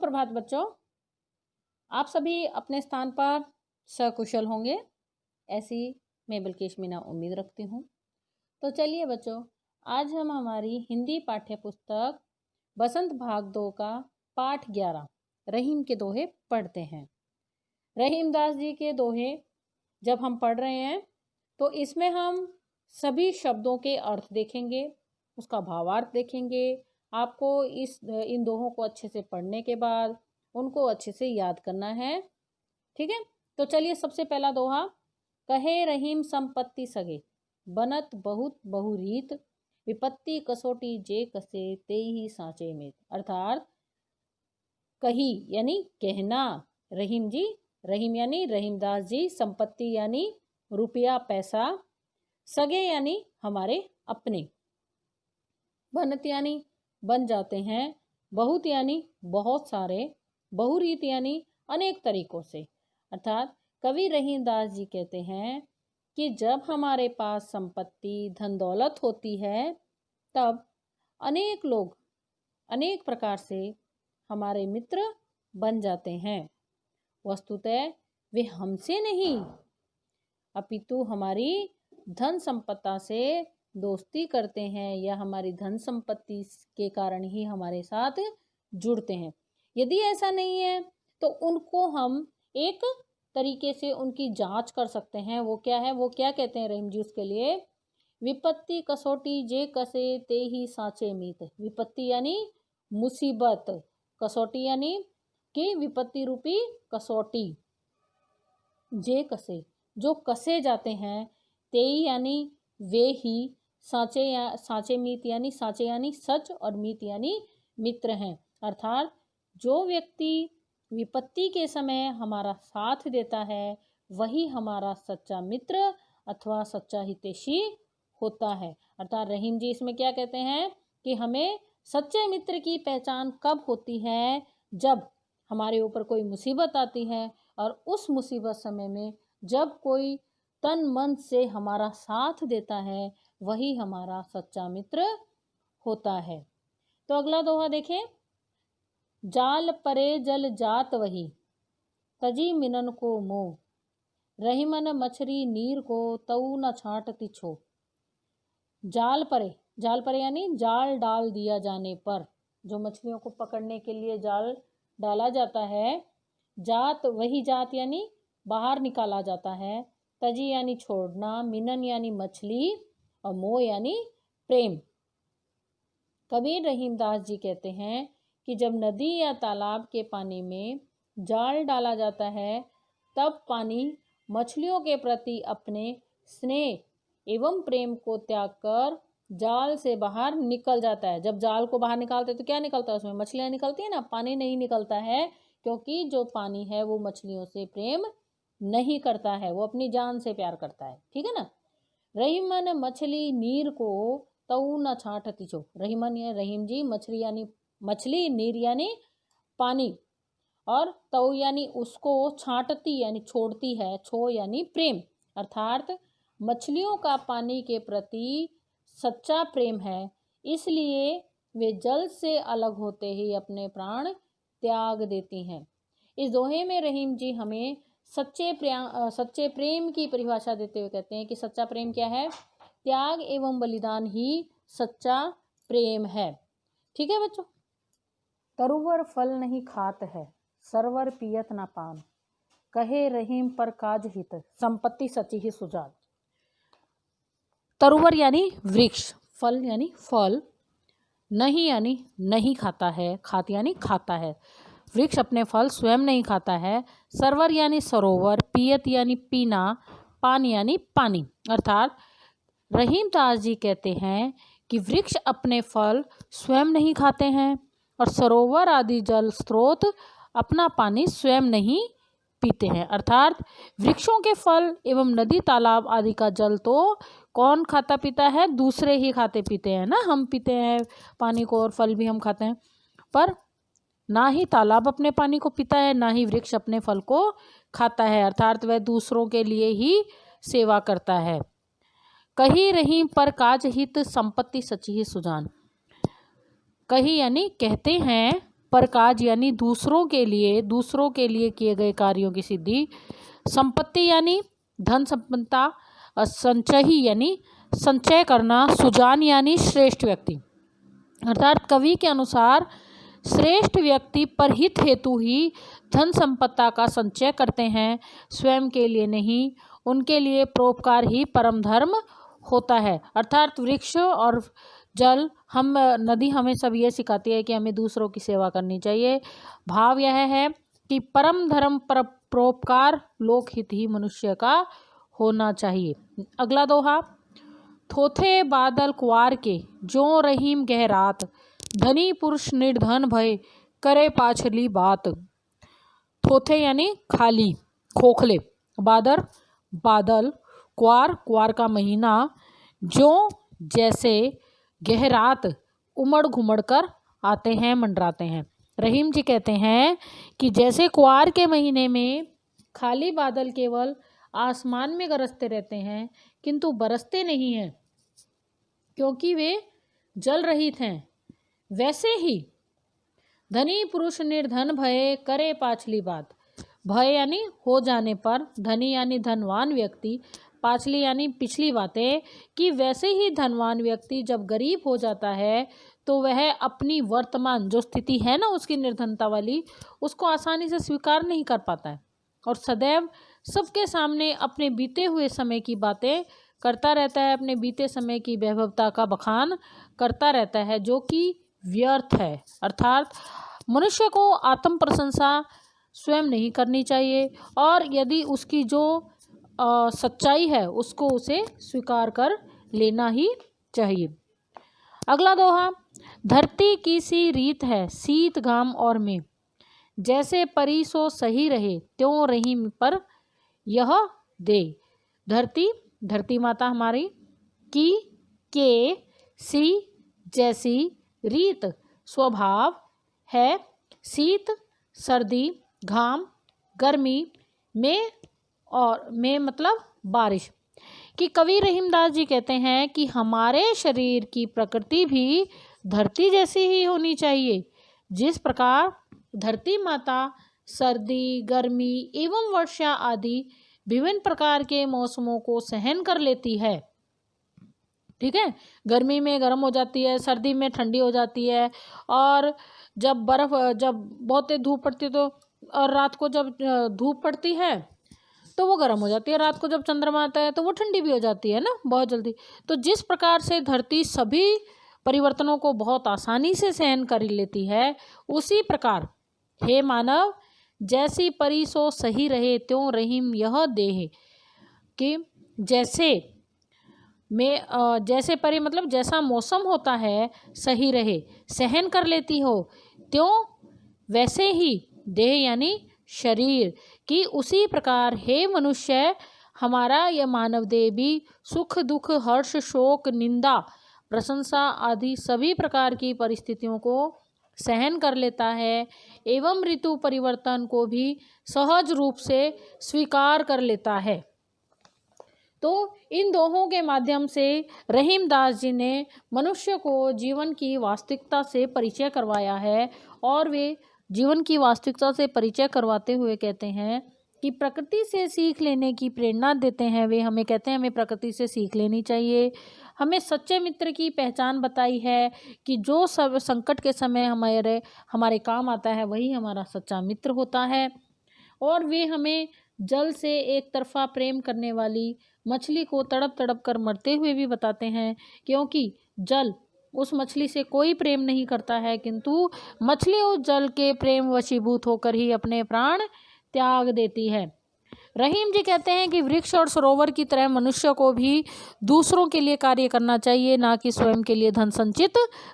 सुप्रभात बच्चों, आप सभी अपने स्थान पर सकुशल होंगे, ऐसी मैं बिल्किश मीना उम्मीद रखती हूँ। तो चलिए बच्चों, आज हम हमारी हिंदी पाठ्य पुस्तक बसंत भाग 2 का पाठ 11 रहीम के दोहे पढ़ते हैं। रहीम दास जी के दोहे जब हम पढ़ रहे हैं तो इसमें हम सभी शब्दों के अर्थ देखेंगे, उसका भावार्थ देखेंगे। आपको इन दोहों को अच्छे से पढ़ने के बाद उनको अच्छे से याद करना है, ठीक है। तो चलिए, सबसे पहला दोहा, कहे रहीम संपत्ति सगे, बनत बहुत बहुरीत, विपत्ति कसोटी जे कसे ते ही सांचे में। अर्थात कही यानी कहना, रहीम जी, रहीम यानी रहीमदास जी, संपत्ति यानी रुपया पैसा, सगे यानी हमारे अपने, बनत यानी बन जाते हैं, बहुत यानी बहुत सारे, बहुरीत यानी अनेक तरीकों से। अर्थात कवि रहीमदास जी कहते हैं कि जब हमारे पास संपत्ति धन दौलत होती है तब अनेक लोग अनेक प्रकार से हमारे मित्र बन जाते हैं। वस्तुतः वे हमसे नहीं अपितु हमारी धन संपत्ति से दोस्ती करते हैं या हमारी धन संपत्ति के कारण ही हमारे साथ जुड़ते हैं। यदि ऐसा नहीं है तो उनको हम एक तरीके से उनकी जांच कर सकते हैं। वो क्या है, वो क्या कहते हैं रहीम जी उसके लिए, विपत्ति कसोटी जे कसे ते ही सांचे मीत। विपत्ति यानी मुसीबत, कसौटी यानी कि विपत्ति रूपी कसौटी, जे कसे जो कसे जाते हैं, तेई यानी वे ही, सांचे मीत यानी सांचे यानी सच और मीत यानी मित्र हैं। अर्थात जो व्यक्ति विपत्ति के समय हमारा साथ देता है वही हमारा सच्चा मित्र अथवा सच्चा हितैषी होता है। अर्थात रहीम जी इसमें क्या कहते हैं कि हमें सच्चे मित्र की पहचान कब होती है, जब हमारे ऊपर कोई मुसीबत आती है और उस मुसीबत समय में जब कोई तन मन से हमारा साथ देता है वही हमारा सच्चा मित्र होता है। तो अगला दोहा देखें, जाल परे जल जात वही, तजी मिनन को मोह, रहीमन मछरी नीर को तऊ न छांटती छो। जाल परे यानी जाल डाल दिया जाने पर, जो मछलियों को पकड़ने के लिए जाल डाला जाता है, जात वही जात यानी बाहर निकाला जाता है, तजी यानी छोड़ना, मिनन यानी मछली और मोह यानी प्रेम। कबीर रहीमदास जी कहते हैं कि जब नदी या तालाब के पानी में जाल डाला जाता है तब पानी मछलियों के प्रति अपने स्नेह एवं प्रेम को त्याग कर जाल से बाहर निकल जाता है। जब जाल को बाहर निकालते तो क्या निकलता है, उसमें मछलियां निकलती है ना, पानी नहीं निकलता है, क्योंकि जो पानी है वो मछलियों से प्रेम नहीं करता है, वो अपनी जान से प्यार करता है, ठीक है ना। रहीमन मछली नीर को तऊ न छांटती छो। रहीमन या रहीम जी, मछली यानी मछली, नीर यानी पानी और तऊ यानी उसको, छांटती यानी छोड़ती है, छो यानी प्रेम। अर्थात मछलियों का पानी के प्रति सच्चा प्रेम है, इसलिए वे जल से अलग होते ही अपने प्राण त्याग देती हैं। इस दोहे में रहीम जी हमें सच्चे प्रेम की परिभाषा देते हुए कहते हैं कि सच्चा प्रेम क्या है, त्याग एवं बलिदान ही सच्चा प्रेम है, ठीक है बच्चों। तरुवर फल नहीं खात है, सरवर पियत ना पान, कहे रहीम पर काज हित, संपत्ति सची ही सुजान। तरुवर यानी वृक्ष, फल यानी फल, नहीं यानी नहीं खाता है, खात यानी खाता है, वृक्ष अपने फल स्वयं नहीं खाता है, सरवर यानी सरोवर, पियत यानी पीना, पान यानी पानी। अर्थात रहीमदास जी कहते हैं कि वृक्ष अपने फल स्वयं नहीं खाते हैं और सरोवर आदि जल स्रोत अपना पानी स्वयं नहीं पीते हैं। अर्थात वृक्षों के फल एवं नदी तालाब आदि का जल तो कौन खाता पीता है, दूसरे ही खाते पीते हैं ना, हम पीते हैं पानी को और फल भी हम खाते हैं, पर ना ही तालाब अपने पानी को पीता है, ना ही वृक्ष अपने फल को खाता है। अर्थात वह दूसरों के लिए ही सेवा करता है। कही रहीम पर काज हित, संपत्ति सची ही सुजान। कही यानी कहते हैं परकाज यानी दूसरों के लिए किए गए कार्यों की सिद्धि, संपत्ति यानी धन संपन्नता, संचयी यानी संचय करना, सुजान यानी श्रेष्ठ व्यक्ति। अर्थात कवि के अनुसार श्रेष्ठ व्यक्ति परहित हेतु ही धन संपत्ता का संचय करते हैं, स्वयं के लिए नहीं। उनके लिए परोपकार ही परम धर्म होता है। अर्थात वृक्ष और जल, नदी हमें सब ये सिखाती है कि हमें दूसरों की सेवा करनी चाहिए। भाव यह है कि परम धर्म परोपकार लोकहित ही मनुष्य का होना चाहिए। अगला दोहा, थोथे बादल कुआर के जो रहीम गहरात, धनी पुरुष निर्धन भय करे पाछली बात। थोथे यानी खाली, खोखले, बादल, कुआर का महीना, जो जैसे गहरात उमड़ घुमड़ कर आते हैं, मंडराते हैं। रहीम जी कहते हैं कि जैसे कुआर के महीने में खाली बादल केवल आसमान में गरजते रहते हैं किंतु बरसते नहीं हैं क्योंकि वे जल रहित हैं, वैसे ही धनी पुरुष निर्धन भय करे पाछली बात। भय यानी हो जाने पर, धनी यानी धनवान व्यक्ति, पाछली यानी पिछली बातें, कि वैसे ही धनवान व्यक्ति जब गरीब हो जाता है तो वह अपनी वर्तमान जो स्थिति है ना उसकी निर्धनता वाली, उसको आसानी से स्वीकार नहीं कर पाता है और सदैव सबके सामने अपने बीते हुए समय की बातें करता रहता है, अपने बीते समय की वैभवता का बखान करता रहता है, जो कि व्यर्थ है। अर्थात मनुष्य को आत्म प्रशंसा स्वयं नहीं करनी चाहिए और यदि उसकी जो सच्चाई है उसको उसे स्वीकार कर लेना ही चाहिए। अगला दोहा, धरती की सी रीत है शीत घाम और में, जैसे परी सो सही रहे त्यों रहीम पर यह दे। धरती माता हमारी की के सी जैसी रीत स्वभाव है, शीत सर्दी, घाम गर्मी, में मतलब बारिश, कि कवि रहीमदास जी कहते हैं कि हमारे शरीर की प्रकृति भी धरती जैसी ही होनी चाहिए। जिस प्रकार धरती माता सर्दी, गर्मी एवं वर्षा आदि विभिन्न प्रकार के मौसमों को सहन कर लेती है, ठीक है, गर्मी में गर्म हो जाती है, सर्दी में ठंडी हो जाती है, और जब बहुत धूप पड़ती है तो, और रात को जब धूप पड़ती है तो वो गर्म हो जाती है, रात को जब चंद्रमा आता है तो वो ठंडी भी हो जाती है ना बहुत जल्दी। तो जिस प्रकार से धरती सभी परिवर्तनों को बहुत आसानी से सहन कर लेती है, उसी प्रकार हे मानव जैसी परी सो सही रहे त्यों रहीम यह देह, कि जैसे परी मतलब जैसा मौसम होता है सही रहे, सहन कर लेती हो, त्यों वैसे ही देह यानी शरीर, कि उसी प्रकार हे मनुष्य हमारा यह मानव देह भी सुख दुख हर्ष शोक निंदा प्रशंसा आदि सभी प्रकार की परिस्थितियों को सहन कर लेता है एवं ऋतु परिवर्तन को भी सहज रूप से स्वीकार कर लेता है। तो इन दोहों के माध्यम से रहीमदास जी ने मनुष्य को जीवन की वास्तविकता से परिचय करवाया है और वे जीवन की वास्तविकता से परिचय करवाते हुए कहते हैं कि प्रकृति से सीख लेने की प्रेरणा देते हैं। वे हमें कहते हैं हमें प्रकृति से सीख लेनी चाहिए। हमें सच्चे मित्र की पहचान बताई है कि जो सब संकट के समय हमारे काम आता है वही हमारा सच्चा मित्र होता है। और वे हमें जल से एक तरफा प्रेम करने वाली मछली को तड़प तड़प कर मरते हुए भी बताते हैं, क्योंकि जल उस मछली से कोई प्रेम नहीं करता है, किंतु मछली उस जल के प्रेम वशीभूत होकर ही अपने प्राण त्याग देती है। रहीम जी कहते हैं कि वृक्ष और सरोवर की तरह मनुष्य को भी दूसरों के लिए कार्य करना चाहिए, ना कि स्वयं के लिए धन संचित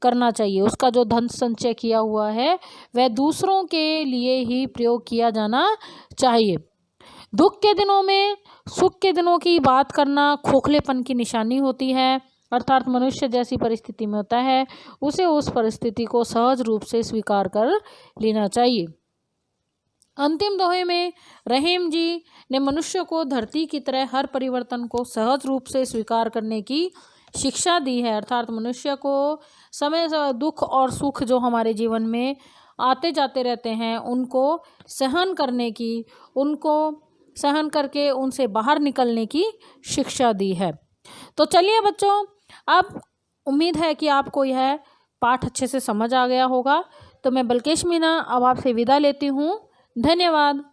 करना चाहिए। उसका जो धन संचय किया हुआ है वह दूसरों के लिए ही प्रयोग किया जाना चाहिए। दुख के दिनों में सुख के दिनों की बात करना खोखलेपन की निशानी होती है। अर्थात मनुष्य जैसी परिस्थिति में होता है उसे उस परिस्थिति को सहज रूप से स्वीकार कर लेना चाहिए। अंतिम दोहे में रहीम जी ने मनुष्य को धरती की तरह हर परिवर्तन को सहज रूप से स्वीकार करने की शिक्षा दी है। अर्थात मनुष्य को समय दुख और सुख जो हमारे जीवन में आते जाते रहते हैं उनको सहन करने की, उनको सहन करके उनसे बाहर निकलने की शिक्षा दी है। तो चलिए बच्चों, अब उम्मीद है कि आपको यह पाठ अच्छे से समझ आ गया होगा। तो मैं बल्केश मीना अब आपसे विदा लेती हूँ। धन्यवाद।